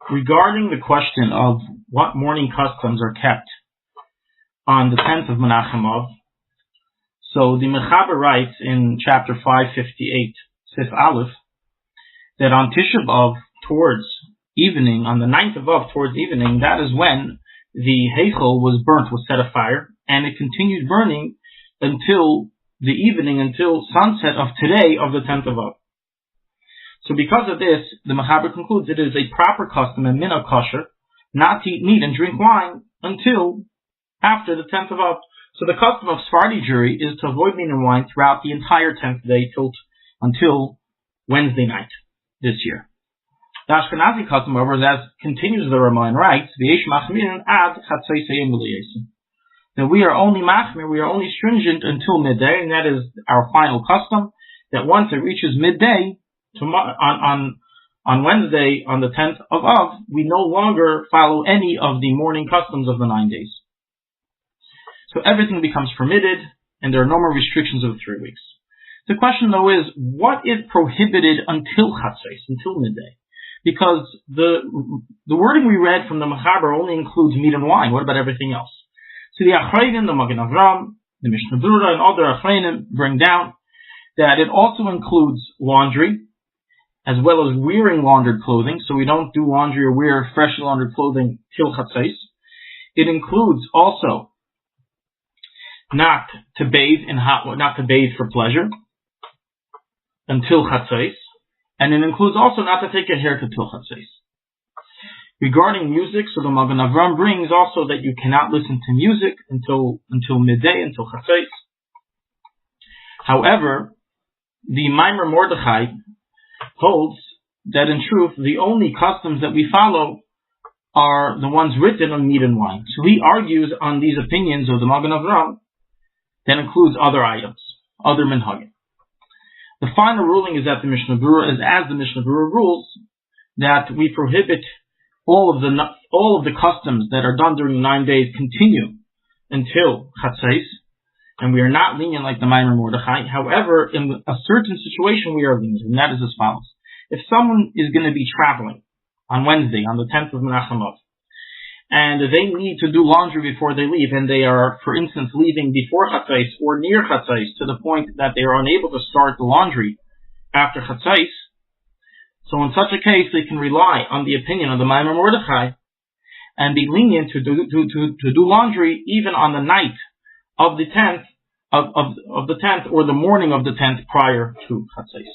regarding the question of what mourning customs are kept on the 10th of Menachem Av. So the Mechaber writes in chapter 558, Sif Aleph, that on Tisha B'Av towards evening, on the 9th of Av towards evening, that is when the Heichel was burnt, was set afire, and it continued burning until the evening, until sunset of today of the 10th of Av. So because of this, the Mechaber concludes it is a proper custom and minhag kosher not to eat meat and drink wine until after the 10th of Av. So the custom of Sephardi Jewry is to avoid meat and wine throughout the entire 10th day until Wednesday night this year. The Ashkenazi custom, however, as continues the Ramah writes, V'yesh machmirin ad chatzos hayom v'liyasim, that we are only machmir, we are only stringent until midday, and that is our final custom, that once it reaches midday, on Wednesday, on the 10th of Av, we no longer follow any of the mourning customs of the 9 days. So everything becomes permitted, and there are no more restrictions of 3 weeks. The question, though, is what is prohibited until Chatzos, until midday? Because the wording we read from the Mechaber only includes meat and wine. What about everything else? So the Achreinim, the Magen Avram, the Mishnah Brura, and other Achreinim bring down that it also includes laundry, as well as wearing laundered clothing. So we don't do laundry or wear freshly laundered clothing till Chatzos. It includes also not to bathe in hot water, not to bathe for pleasure until Chatzos, and it includes also not to take a haircut till Chatzos. Regarding music, so the Magen Avram brings also that you cannot listen to music until midday, until Chatzos. However, the Maimer Mordechai holds that in truth the only customs that we follow are the ones written on meat and wine. So he argues on these opinions of the Magen Avram that includes other items, other minhagim. The final ruling is that the Mishnah Brura is as the Mishnah Brura rules, that we prohibit all of the customs that are done during 9 days continue until Chatzos, and we are not lenient like the Maimer Mordechai. However, in a certain situation we are lenient, and that is as follows. If someone is going to be traveling on Wednesday, on the 10th of Menachem Av, and they need to do laundry before they leave, and they are, for instance, leaving before Chatzos or near Chatzos to the point that they are unable to start the laundry after Chatzos, so in such a case they can rely on the opinion of the Maimer Mordechai and be lenient to do laundry even on the night of the 10th of the 10th or the morning of the 10th prior to Chatzos.